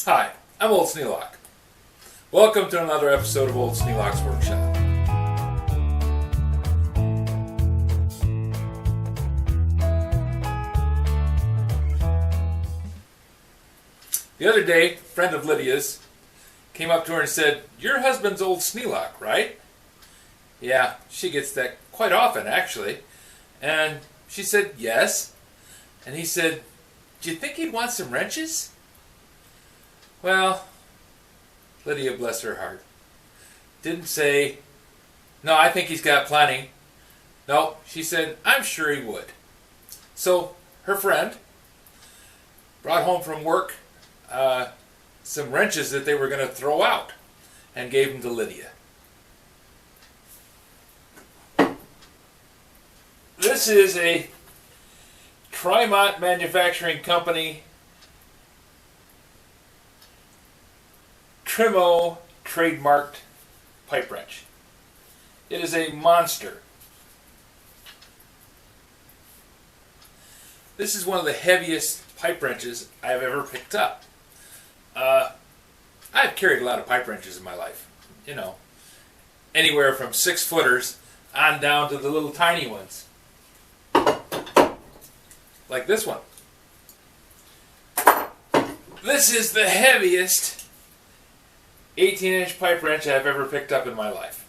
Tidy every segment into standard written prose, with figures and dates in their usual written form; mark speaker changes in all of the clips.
Speaker 1: Hi, I'm Old Sneelock. Welcome to another episode of Old Sneelock's Workshop. The other day, a friend of Lydia's came up to her and said, "Your husband's Old Sneelock, right?" Yeah, she gets that quite often, actually. And she said, "Yes." And he said, "Do you think he'd want some wrenches?" Well, Lydia, bless her heart, didn't say, "No, I think he's got plenty." No, she said, "I'm sure he would." So her friend brought home from work some wrenches that they were going to throw out and gave them to Lydia. This is a Trimont Manufacturing Company Trimo trademarked pipe wrench. It is a monster. This is one of the heaviest pipe wrenches I've ever picked up. I've carried a lot of pipe wrenches in my life. You know, anywhere from 6-footers on down to the little tiny ones. Like this one. This is the heaviest 18-inch pipe wrench I've ever picked up in my life.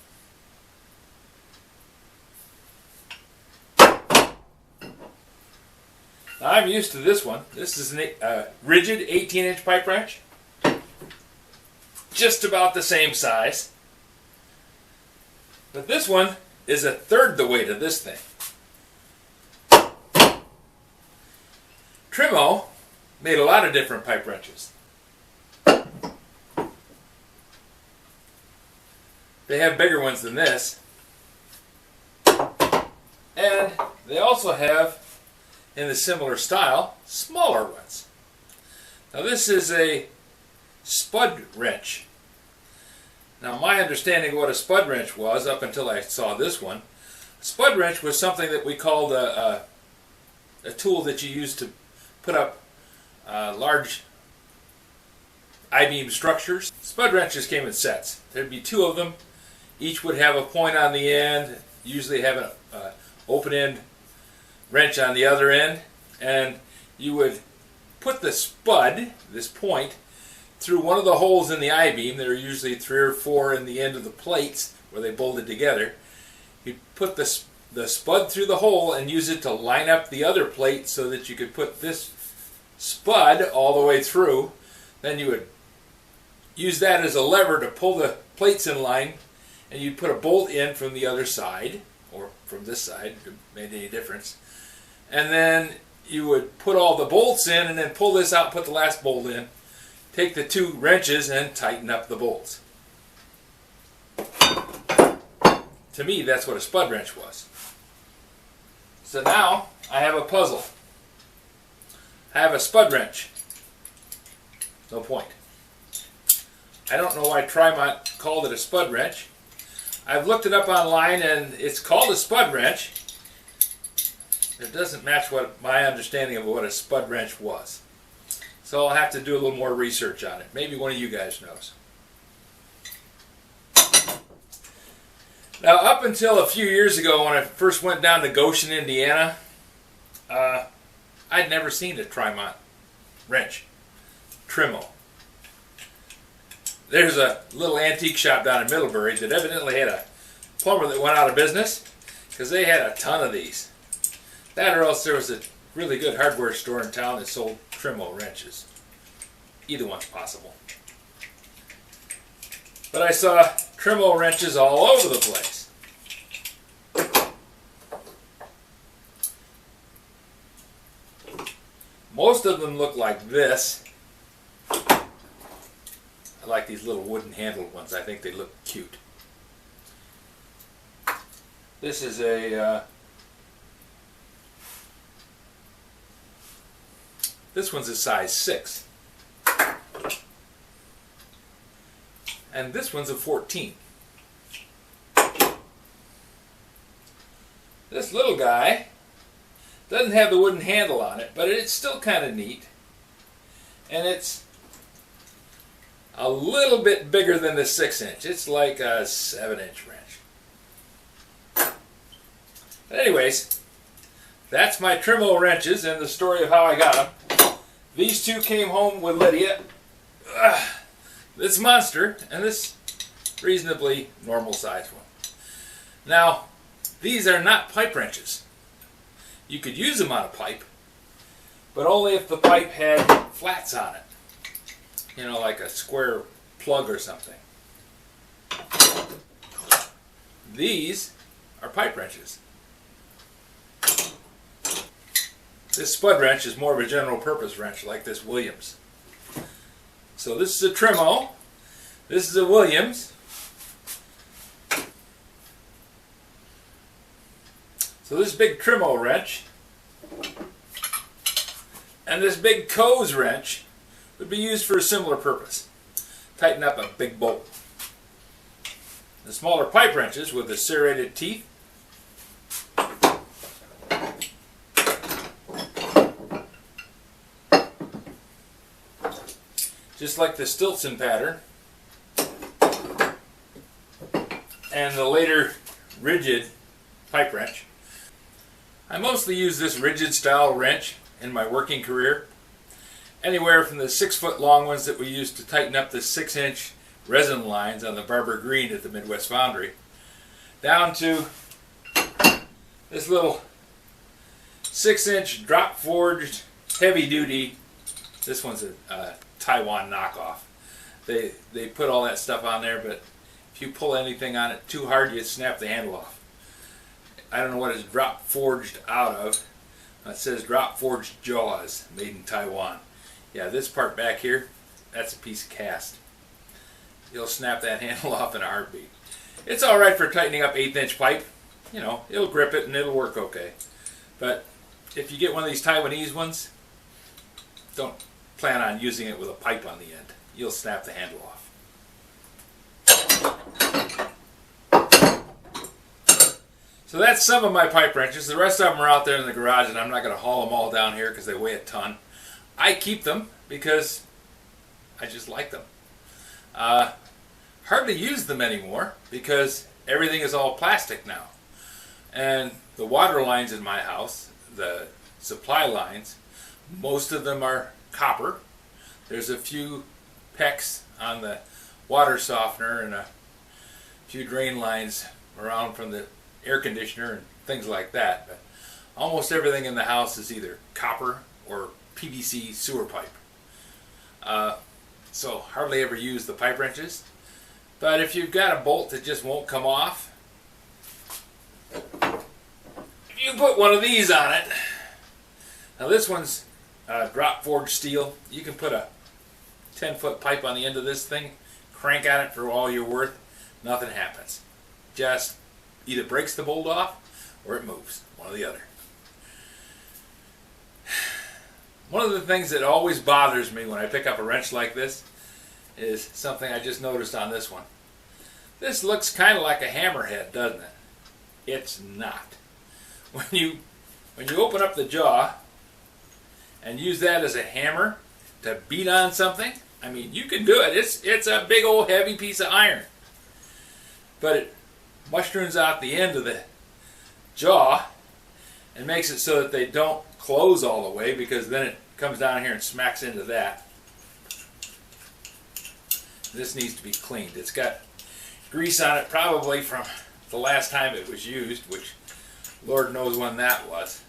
Speaker 1: Now, I'm used to this one. This is a rigid 18-inch pipe wrench. Just about the same size. But this one is a third the weight of this thing. Trimo made a lot of different pipe wrenches. They have bigger ones than this. And they also have, in a similar style, smaller ones. Now this is a Spud Wrench. Now my understanding of what a Spud Wrench was, up until I saw this one, a Spud Wrench was something that we called a tool that you use to put up large I-beam structures. Spud wrenches came in sets. There'd be 2 of them. Each would have a point on the end, usually have an open-end wrench on the other end, and you would put the spud, this point, through one of the holes in the I-beam. There are usually 3 or 4 in the end of the plates where they bolted together. You'd put the spud through the hole and use it to line up the other plate so that you could put this spud all the way through. Then you would use that as a lever to pull the plates in line, and you'd put a bolt in from the other side, or from this side, if it made any difference. And then you would put all the bolts in and then pull this out, put the last bolt in, take the 2 wrenches and tighten up the bolts. To me, that's what a Spud wrench was. So now I have a puzzle. I have a Spud wrench. No point. I don't know why Trimont called it a Spud wrench. I've looked it up online and it's called a Spud wrench. It doesn't match what my understanding of what a Spud wrench was. So I'll have to do a little more research on it. Maybe one of you guys knows. Now, up until a few years ago when I first went down to Goshen, Indiana, I'd never seen a Trimont wrench. Trimo. There's a little antique shop down in Middlebury that evidently had a plumber that went out of business because they had a ton of these. That or else there was a really good hardware store in town that sold Trimo wrenches. Either one's possible. But I saw Trimo wrenches all over the place. Most of them look like this. I like these little wooden handled ones. I think they look cute. This is a this one's a size 6. And this one's a 14. This little guy doesn't have the wooden handle on it, but it's still kind of neat. And it's a little bit bigger than the 6-inch. It's like a 7-inch wrench. But anyways, that's my Trimo wrenches and the story of how I got them. These two came home with Lydia. This monster and this reasonably normal sized one. Now, these are not pipe wrenches. You could use them on a pipe, but only if the pipe had flats on it. You know, like a square plug or something. These are pipe wrenches. This Spud wrench is more of a general purpose wrench, like this Williams. So this is a Trimo. This is a Williams. So this big Trimo wrench and this big Co's wrench would be used for a similar purpose. Tighten up a big bolt. The smaller pipe wrenches with the serrated teeth just like the Stilson pattern and the later rigid pipe wrench. I mostly use this rigid style wrench in my working career. Anywhere from the 6-foot long ones that we used to tighten up the 6-inch resin lines on the Barber Green at the Midwest Foundry, down to this little 6-inch drop forged heavy duty. This one's a Taiwan knockoff. They put all that stuff on there, but if you pull anything on it too hard, you snap the handle off. I don't know what it's drop forged out of. It says drop forged jaws, made in Taiwan. Yeah, this part back here, that's a piece of cast. You'll snap that handle off in a heartbeat. It's alright for tightening up 1/8-inch pipe. You know, it'll grip it and it'll work okay. But if you get one of these Taiwanese ones, don't plan on using it with a pipe on the end. You'll snap the handle off. So that's some of my pipe wrenches. The rest of them are out there in the garage, and I'm not going to haul them all down here because they weigh a ton. I keep them because I just like them. Hardly use them anymore because everything is all plastic now. And the water lines in my house, the supply lines, most of them are copper. There's a few pecks on the water softener and a few drain lines around from the air conditioner and things like that. But almost everything in the house is either copper or PVC sewer pipe. So hardly ever use the pipe wrenches. But if you've got a bolt that just won't come off, if you put one of these on it, now this one's drop forged steel. You can put a 10-foot pipe on the end of this thing, crank on it for all you're worth, nothing happens. Just either breaks the bolt off or it moves, one or the other. One of the things that always bothers me when I pick up a wrench like this is something I just noticed on this one. This looks kind of like a hammerhead, doesn't it? It's not. When you open up the jaw and use that as a hammer to beat on something, I mean, you can do it. It's a big old heavy piece of iron. But it mushrooms out the end of the jaw and makes it so that they don't close all the way, because then it comes down here and smacks into that. This needs to be cleaned. It's got grease on it, probably from the last time it was used, which Lord knows when that was.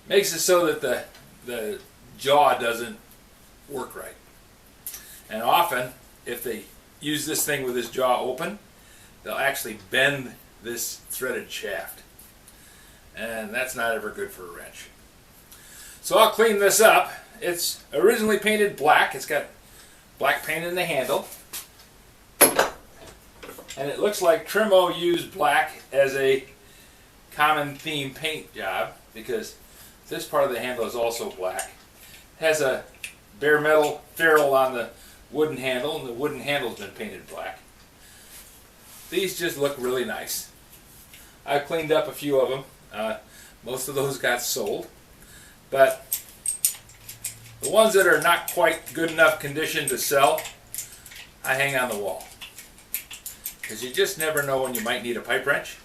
Speaker 1: Makes it so that the jaw doesn't work right. And often, if they use this thing with this jaw open, they'll actually bend this threaded shaft. And that's not ever good for a wrench. So I'll clean this up. It's originally painted black. It's got black paint in the handle. And it looks like Trimo used black as a common theme paint job, because this part of the handle is also black. It has a bare metal ferrule on the wooden handle, and the wooden handle's been painted black. These just look really nice. I've cleaned up a few of them. Most of those got sold, but The ones that are not quite good enough condition to sell, I hang on the wall. Because you just never know when you might need a pipe wrench.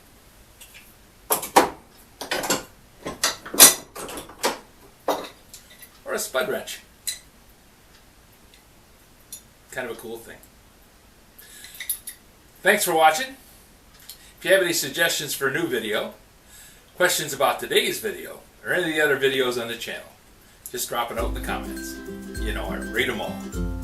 Speaker 1: Or a spud wrench. Kind of a cool thing. Thanks for watching. If you have any suggestions for a new video, questions about today's video, or any of the other videos on the channel, just drop it out in the comments. You know, I read them all.